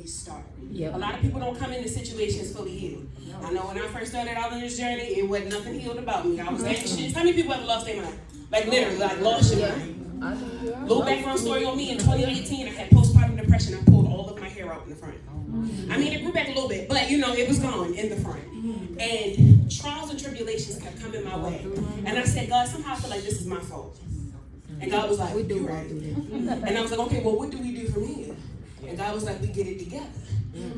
restart. Yep. A lot of people don't come into situations fully healed. I know when I first started out on this journey, it wasn't nothing healed about me. I was anxious. How many people ever lost their mind? Like literally, like lost your mind. Little background story on me, in 2018, I had postpartum depression. I pulled all of my hair out in the front. I mean, it grew back a little bit, but you know, it was gone in the front. And trials and tribulations kept coming my way. And I said, God, somehow I feel like this is my fault. And God was like, you're right. And I was like, okay, well, what do we do from here? And God was like, we get it together.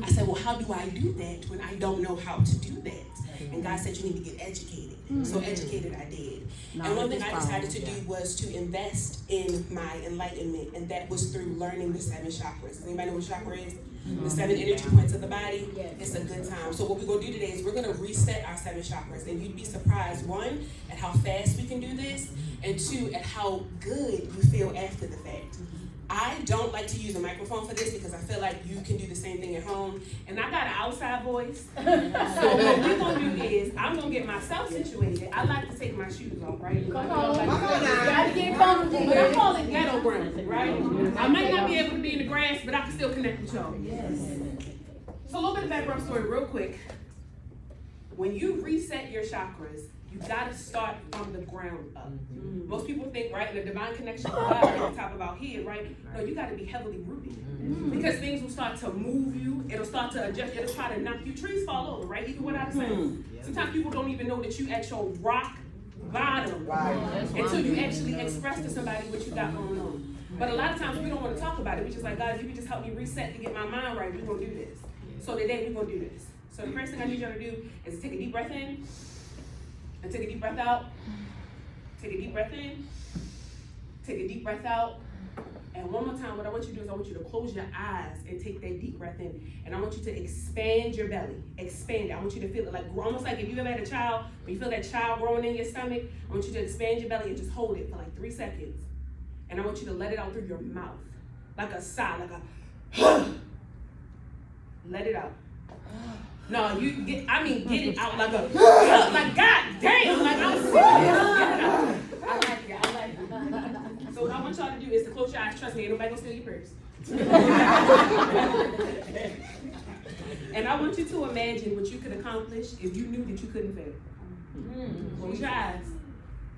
I said, well, how do I do that when I don't know how to do that? And God said, you need to get educated. So educated I did. And one thing I decided to do was to invest in my enlightenment, and that was through learning the 7 chakras. Does anybody know what chakra is? The 7 energy points of the body. It's a good time. So what we're going to do today is we're going to reset our 7 chakras, and you'd be surprised, 1, at how fast we can do this, and 2, at how good you feel after the fact. I don't like to use a microphone for this because I feel like you can do the same thing at home. And I got an outside voice. So what we're going to do is I'm going to get myself situated. I like to take my shoes off, right? Come on now. Gotta get funky. But I call it ghetto ground, right? I might not be able to be in the grass, but I can still connect with y'all. So a little bit of background story real quick. When you reset your chakras, you gotta start from the ground up. Most people think, right, in a divine connection with God, like we talk about here, right? No, you gotta be heavily rooted. Because things will start to move you, it'll start to adjust, it'll try to knock you. Trees fall over, right? Even without saying. Sometimes people don't even know that you at your rock bottom until you actually express to somebody what you got going on. But a lot of times we don't want to talk about it. We just like, God, if you can just help me reset to get my mind right, we're gonna do this. So today we're gonna do this. So the first thing I need y'all to do is take a deep breath in. And take a deep breath out. Take a deep breath in. Take a deep breath out. And one more time, what I want you to do is I want you to close your eyes and take that deep breath in. And I want you to expand your belly. Expand it. I want you to feel it like almost like if you ever had a child, when you feel that child growing in your stomach, I want you to expand your belly and just hold it for like 3 seconds. And I want you to let it out through your mouth. Like a sigh, like a let it out. No, you get it out like a, like God damn, like I'm serious. Get it out. I like it. So what I want y'all to do is to close your eyes. Trust me, ain't nobody gonna steal your purse. And I want you to imagine what you could accomplish if you knew that you couldn't fail. Close your eyes.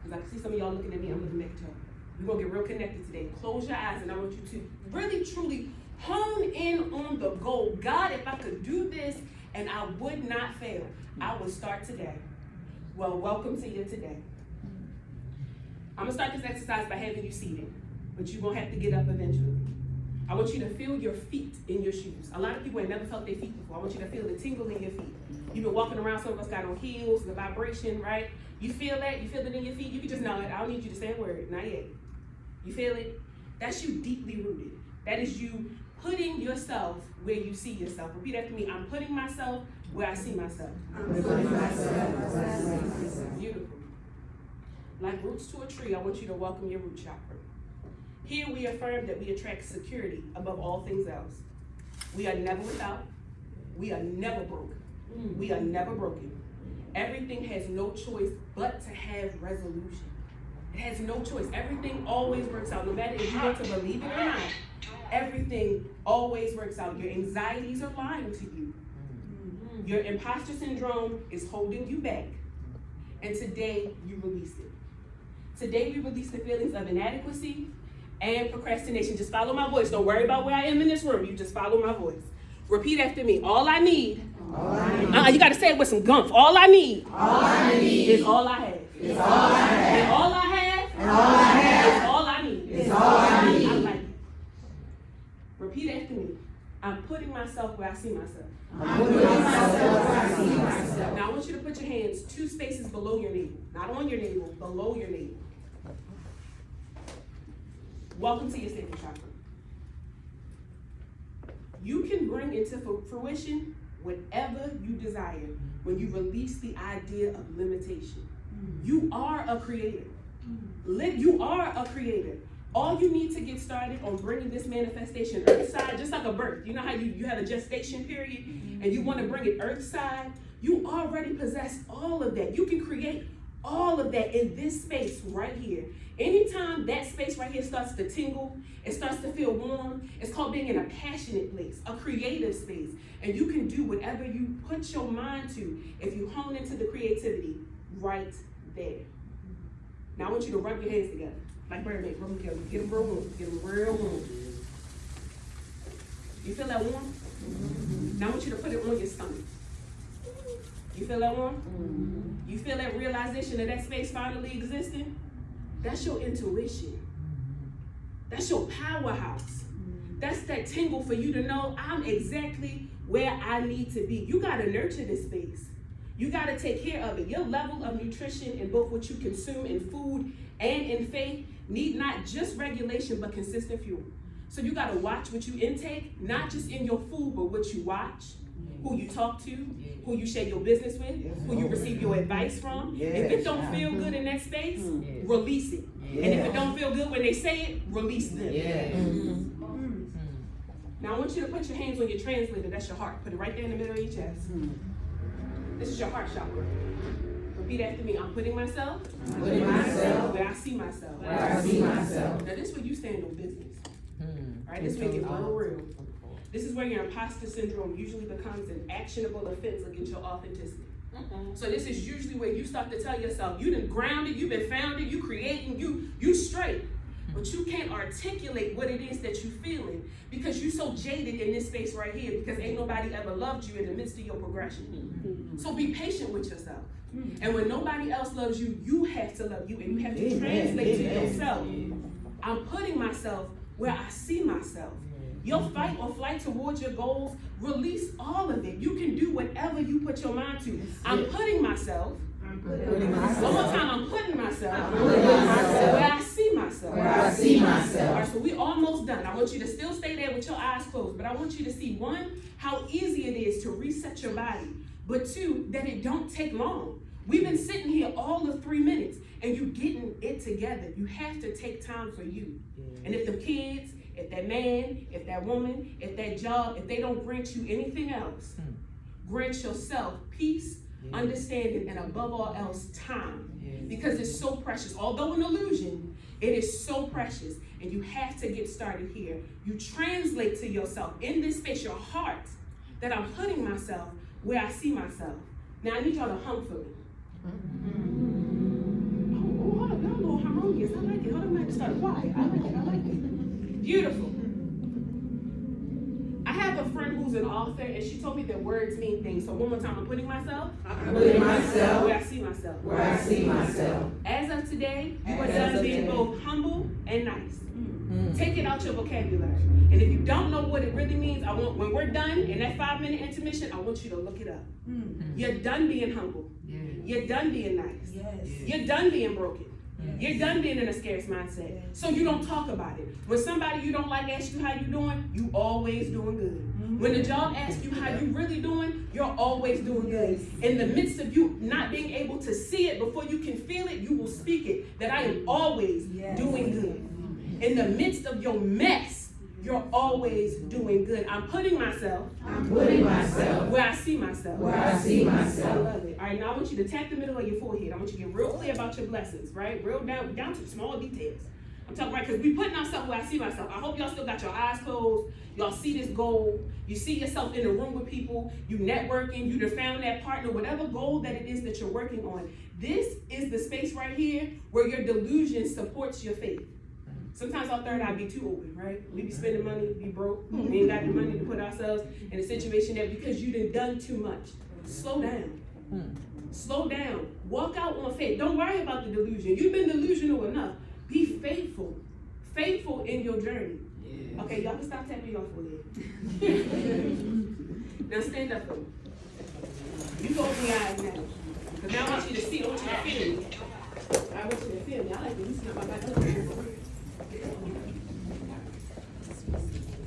Because I can see some of y'all looking at me, I'm looking at y'all. We're gonna get real connected today. Close your eyes and I want you to really, truly hone in on the goal. God, if I could do this, and I would not fail, I would start today. Well, welcome to you today. I'm gonna start this exercise by having you seated, but you're gonna have to get up eventually. I want you to feel your feet in your shoes. A lot of people have never felt their feet before. I want you to feel the tingle in your feet. You've been walking around, some of us got on heels, the vibration, right? You feel that? You feel it in your feet? You can just know it. I don't need you to say a word, not yet. You feel it? That's you deeply rooted. That is you putting yourself where you see yourself. Repeat after me. I'm putting myself where I see myself. I'm putting myself. Beautiful. Like roots to a tree, I want you to welcome your root chakra. Here we affirm that we attract security above all things else. We are never without. We are never broke. We are never broken. Everything has no choice but to have resolution. It has no choice. Everything always works out. No matter if you want to believe it or not, everything always works out. Your anxieties are lying to you. Your imposter syndrome is holding you back. And today you release it. Today we release the feelings of inadequacy and procrastination. Just follow my voice. Don't worry about where I am in this room. You just follow my voice. Repeat after me. All I need. You got to say it with some gumph. All I need. Is all I have. And all I have. Is all I need. I like it. Repeat after me. I'm putting myself where I see myself. Now I want you to put your hands 2 spaces below your navel. Not on your navel, below your navel. Welcome to your sacral chakra. You can bring into fruition whatever you desire when you release the idea of limitation. You are a creator. You are a creator. All you need to get started on bringing this manifestation earthside, just like a birth. You know how you have a gestation period and you want to bring it earthside? You already possess all of that. You can create all of that in this space right here. Anytime that space right here starts to tingle, it starts to feel warm, it's called being in a passionate place, a creative space. And you can do whatever you put your mind to if you hone into the creativity right there. Now I want you to rub your hands together, like Birdman, rub them together. Get them real warm, get them real warm. You feel that warm? Mm-hmm. Now I want you to put it on your stomach. You feel that warm? Mm-hmm. You feel that realization of that space finally existing? That's your intuition. That's your powerhouse. That's that tingle for you to know I'm exactly where I need to be. You gotta nurture this space. You gotta take care of it. Your level of nutrition in both what you consume in food and in faith need not just regulation, but consistent fuel. So you gotta watch what you intake, not just in your food, but what you watch, who you talk to, who you share your business with, who you receive your advice from. If it don't feel good in that space, release it. And if it don't feel good when they say it, release them. Now I want you to put your hands on your translator, that's your heart. Put it right there in the middle of your chest. This is your heart chakra. Repeat after me. I'm putting myself where I see myself. Now this is where you stand on business. Right? This is where you get real. This is where your imposter syndrome usually becomes an actionable offense against your authenticity. So this is usually where you start to tell yourself, you done grounded, you've been founded, you creating, you straight. But you can't articulate what it is that you're feeling because you're so jaded in this space right here because ain't nobody ever loved you in the midst of your progression. So be patient with yourself. And when nobody else loves you, you have to love you and you have to translate to yourself. I'm putting myself where I see myself. Your fight or flight towards your goals, release all of it. You can do whatever you put your mind to. I'm putting myself. One more time, I'm putting myself where I see myself. All right, so we're almost done. I want you to still stay there with your eyes closed, but I want you to see, one, how easy it is to reset your body, but two, that it don't take long. We've been sitting here all of 3 minutes, and you getting it together. You have to take time for you. And if the kids, if that man, if that woman, if that job, if they don't grant you anything else, grant yourself peace, understanding, and above all else, time. Because it's so precious. Although an illusion, it is so precious. And you have to get started here. You translate to yourself in this space, your heart, that I'm putting myself where I see myself. Now I need y'all to hum for me. Oh, hold up, y'all a little harmonious. I like it. Hold up, I have to start quiet. I like it. Beautiful. I have a friend who's an author, and she told me that words mean things. So one more time, I'm putting myself where I see myself. As of today, you are done being both humble and nice. Take it out your vocabulary. And if you don't know what it really means, when we're done in that 5-minute intermission, I want you to look it up. You're done being humble. You're done being nice. You're done being broken. You're done being in a scarce mindset. So you don't talk about it. When somebody you don't like asks you how you doing, you always doing good. When the job asks you how you really doing, you're always doing good. In the midst of you not being able to see it before you can feel it, you will speak it, that I am always doing good. In the midst of your mess, you're always doing good. I'm putting myself where I see myself. I love it. All right, now I want you to tap the middle of your forehead. I want you to get real clear about your blessings, right? Real down to small details. I'm talking right, because we putting ourselves where I see myself. I hope y'all still got your eyes closed. Y'all see this goal. You see yourself in the room with people. You networking. You done found that partner. Whatever goal that it is that you're working on. This is the space right here where your delusion supports your faith. Sometimes our third eye be too open, right? We be spending money, be broke. We ain't got the money to put ourselves in a situation that because you done too much. Slow down. Slow down. Walk out on faith. Don't worry about the delusion. You've been delusional enough. Be faithful. Faithful in your journey. Okay, y'all can stop tapping your forehead. Now stand up for me. You go open your eyes now. Because now I want you to see. I want you to feel me. I want you to feel me. I like to loosen up my back.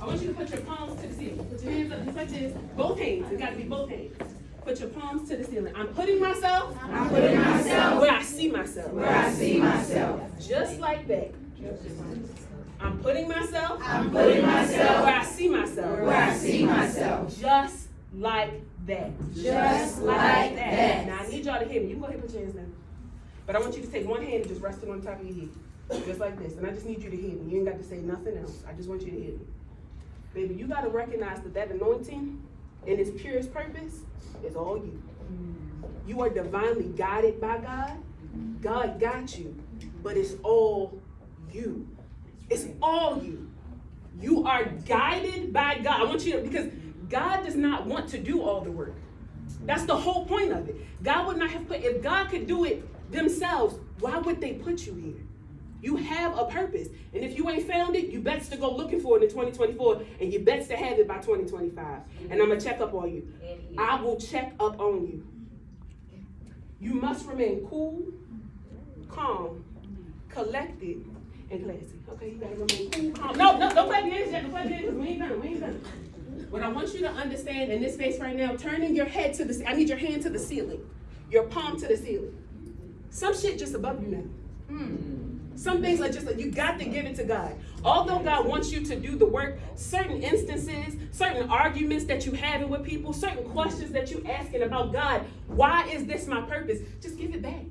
I want you to put your palms to the ceiling. Put your hands up just like this. Both hands. It got to be both hands. Put your palms to the ceiling. I'm putting myself where I see myself. Just like that. I'm putting myself where I see myself. Just like that. Now I need y'all to hear me. You can go ahead and put your hands down. But I want you to take one hand and just rest it on top of your head. Just like this. And I just need you to hear me. You ain't got to say nothing else. I just want you to hear me. Baby, you got to recognize that anointing in its purest purpose is all you. You are divinely guided by God. God got you. But it's all you. It's all you. You are guided by God. I want you to, because God does not want to do all the work. That's the whole point of it. God would not have put, if God could do it themselves, why would they put you here? You have a purpose. And if you ain't found it, you bets to go looking for it in 2024, and you bets to have it by 2025. And I'm going to check up on you. I will check up on you. You must remain cool, calm, collected, and classy. Okay, you got to remain cool, calm. No, don't play the games yet. Don't play the games. We ain't done. We ain't done. What I want you to understand in this space right now, turning your head to the, I need your hand to the ceiling. Your palm to the ceiling. Some shit just above you now. Some things are just like, you got to give it to God. Although God wants you to do the work, certain instances, certain arguments that you having with people, certain questions that you asking about God, why is this my purpose? Just give it back.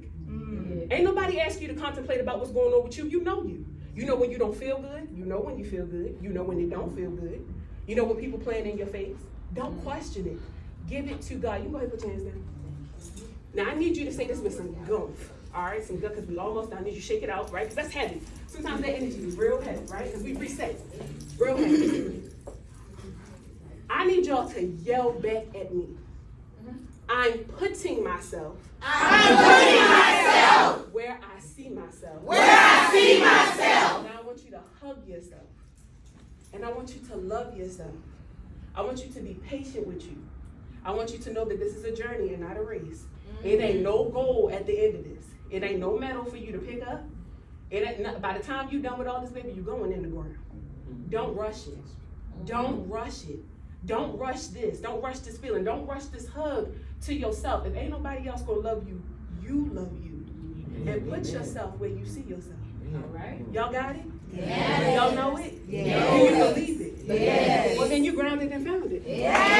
Ain't nobody ask you to contemplate about what's going on with you. You know you. You know when you don't feel good. You know when you feel good. You know when you don't feel good. You know when people playing in your face. Don't question it. Give it to God. You go ahead and put your hands down. Now I need you to say this with some gumph. All right, some good, because we almost done. I need you to shake it out, right? Because that's heavy. Sometimes that energy is real heavy, right? Because we reset. Real heavy. I need y'all to yell back at me. I'm putting myself. Where I see myself. Now I want you to hug yourself. And I want you to love yourself. I want you to be patient with you. I want you to know that this is a journey and not a race. It ain't no goal at the end of this. It ain't no medal for you to pick up. It ain't not, by the time you're done with all this, baby, you're going in the ground. Don't rush it. Don't rush it. Don't rush this. Don't rush this feeling. Don't rush this hug to yourself. If ain't nobody else gonna love you, you love you. And put yourself where you see yourself. All right? Y'all got it? Yes. Y'all know it? Yes. Do you believe it? Yes. Well, then you grounded and founded. Yes.